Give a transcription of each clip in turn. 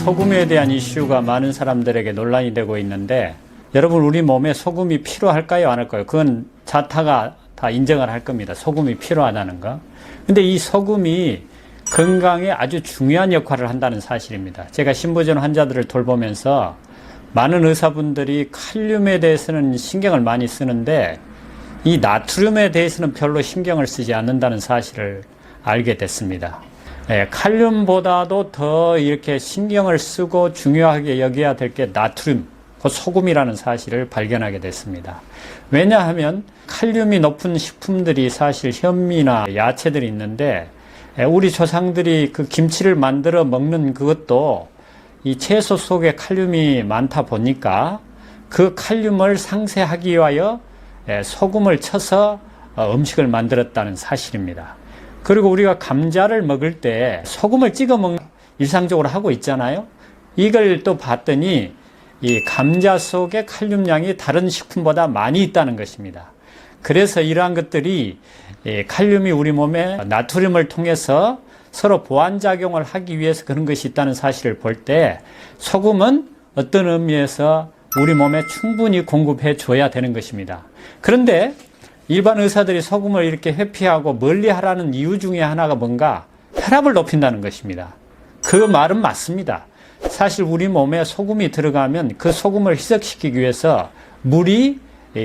소금에 대한 이슈가 많은 사람들에게 논란이 되고 있는데, 여러분, 우리 몸에 소금이 필요할까요, 안 할까요? 그건 자타가 다 인정을 할 겁니다. 소금이 필요하다는 거. 근데 이 소금이 건강에 아주 중요한 역할을 한다는 사실입니다. 제가 신부전 환자들을 돌보면서 많은 의사분들이 칼륨에 대해서는 신경을 많이 쓰는데 이 나트륨에 대해서는 별로 신경을 쓰지 않는다는 사실을 알게 됐습니다. 칼륨보다도 더 이렇게 신경을 쓰고 중요하게 여겨야 될 게 나트륨, 그 소금이라는 사실을 발견하게 됐습니다. 왜냐하면 칼륨이 높은 식품들이 사실 현미나 야채들이 있는데, 우리 조상들이 그 김치를 만들어 먹는 그것도 이 채소 속에 칼륨이 많다 보니까 그 칼륨을 상쇄하기 위하여 소금을 쳐서 음식을 만들었다는 사실입니다. 그리고 우리가 감자를 먹을 때 소금을 찍어 먹는 일상적으로 하고 있잖아요. 이걸 또 봤더니 이 감자 속에 칼륨량이 다른 식품보다 많이 있다는 것입니다. 그래서 이러한 것들이 칼륨이 우리 몸에 나트륨을 통해서 서로 보완작용을 하기 위해서 그런 것이 있다는 사실을 볼 때 소금은 어떤 의미에서 우리 몸에 충분히 공급해 줘야 되는 것입니다. 그런데 일반 의사들이 소금을 이렇게 회피하고 멀리 하라는 이유 중에 하나가 뭔가? 혈압을 높인다는 것입니다. 그 말은 맞습니다. 사실 우리 몸에 소금이 들어가면 그 소금을 희석시키기 위해서 물이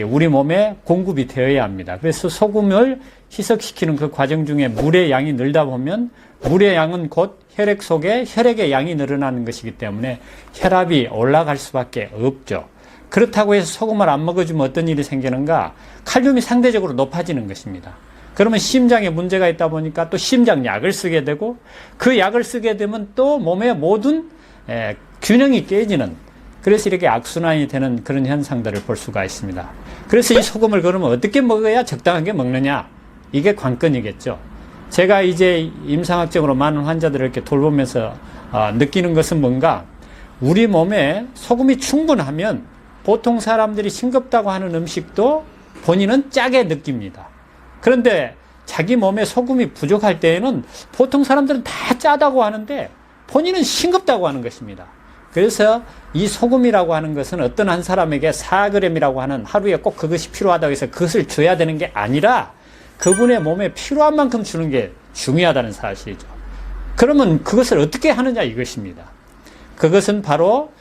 우리 몸에 공급이 되어야 합니다. 그래서 소금을 희석시키는 그 과정 중에 물의 양이 늘다 보면 물의 양은 곧 혈액 속에 혈액의 양이 늘어나는 것이기 때문에 혈압이 올라갈 수밖에 없죠. 그렇다고 해서 소금을 안 먹어주면 어떤 일이 생기는가? 칼륨이 상대적으로 높아지는 것입니다. 그러면 심장에 문제가 있다 보니까 또 심장약을 쓰게 되고 그 약을 쓰게 되면 또 몸의 모든 균형이 깨지는, 그래서 이렇게 악순환이 되는 그런 현상들을 볼 수가 있습니다. 그래서 이 소금을 그러면 어떻게 먹어야 적당하게 먹느냐? 이게 관건이겠죠. 제가 이제 임상학적으로 많은 환자들을 이렇게 돌보면서 느끼는 것은 뭔가, 우리 몸에 소금이 충분하면 보통 사람들이 싱겁다고 하는 음식도 본인은 짜게 느낍니다. 그런데 자기 몸에 소금이 부족할 때에는 보통 사람들은 다 짜다고 하는데 본인은 싱겁다고 하는 것입니다. 그래서 이 소금이라고 하는 것은 어떤 한 사람에게 4g이라고 하는 하루에 꼭 그것이 필요하다고 해서 그것을 줘야 되는 게 아니라 그분의 몸에 필요한 만큼 주는 게 중요하다는 사실이죠. 그러면 그것을 어떻게 하느냐 이것입니다. 그것은 바로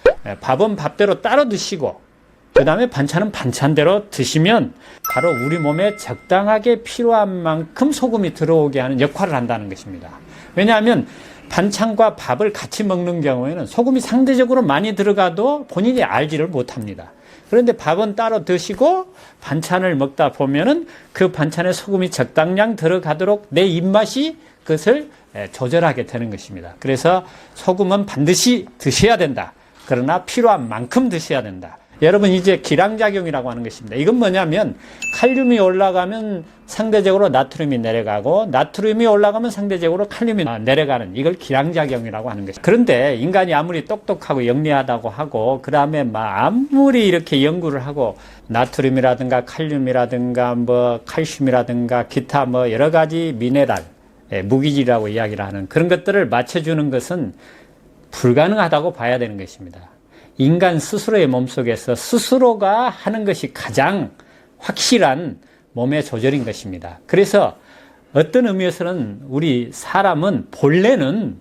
밥은 밥대로 따로 드시고 그 다음에 반찬은 반찬대로 드시면 바로 우리 몸에 적당하게 필요한 만큼 소금이 들어오게 하는 역할을 한다는 것입니다. 왜냐하면 반찬과 밥을 같이 먹는 경우에는 소금이 상대적으로 많이 들어가도 본인이 알지를 못합니다. 그런데 밥은 따로 드시고 반찬을 먹다 보면은 그 반찬에 소금이 적당량 들어가도록 내 입맛이 그것을 조절하게 되는 것입니다. 그래서 소금은 반드시 드셔야 된다. 그러나 필요한 만큼 드셔야 된다. 여러분, 이제 기량작용이라고 하는 것입니다. 이건 뭐냐면 칼륨이 올라가면 상대적으로 나트륨이 내려가고 나트륨이 올라가면 상대적으로 칼륨이 내려가는, 이걸 기량작용이라고 하는 것입니다. 그런데 인간이 아무리 똑똑하고 영리하다고 하고 그 다음에 아무리 이렇게 연구를 하고 나트륨이라든가 칼륨이라든가 칼슘이라든가 기타 여러 가지 미네랄, 무기질이라고 이야기를 하는 그런 것들을 맞춰주는 것은 불가능하다고 봐야 되는 것입니다. 인간 스스로의 몸속에서 스스로가 하는 것이 가장 확실한 몸의 조절인 것입니다. 그래서 어떤 의미에서는 우리 사람은 본래는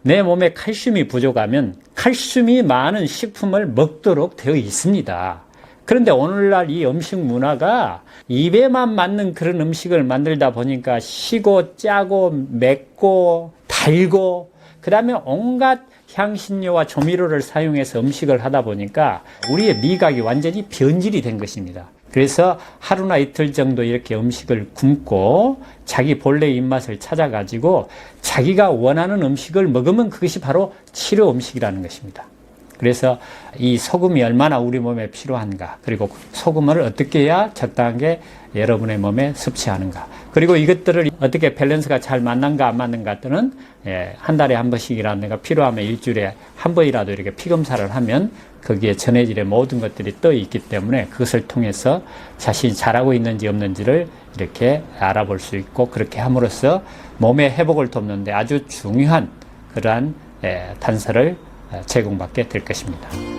내 몸에 칼슘이 부족하면 칼슘이 많은 식품을 먹도록 되어 있습니다. 그런데 오늘날 이 음식 문화가 입에만 맞는 그런 음식을 만들다 보니까 시고 짜고 맵고 달고 그 다음에 온갖 향신료와 조미료를 사용해서 음식을 하다 보니까 우리의 미각이 완전히 변질이 된 것입니다. 그래서 하루나 이틀 정도 이렇게 음식을 굶고 자기 본래의 입맛을 찾아가지고 자기가 원하는 음식을 먹으면 그것이 바로 치료 음식이라는 것입니다. 그래서 이 소금이 얼마나 우리 몸에 필요한가, 그리고 소금을 어떻게 해야 적당하게 여러분의 몸에 섭취하는가, 그리고 이것들을 어떻게 밸런스가 잘 맞는가 안 맞는가 들은 한 달에 한 번씩이라든가 필요하면 일주일에 한 번이라도 이렇게 피검사를 하면 거기에 전해질의 모든 것들이 떠 있기 때문에 그것을 통해서 자신이 잘하고 있는지 없는지를 이렇게 알아볼 수 있고, 그렇게 함으로써 몸의 회복을 돕는데 아주 중요한 그러한 단서를 제공받게 될 것입니다.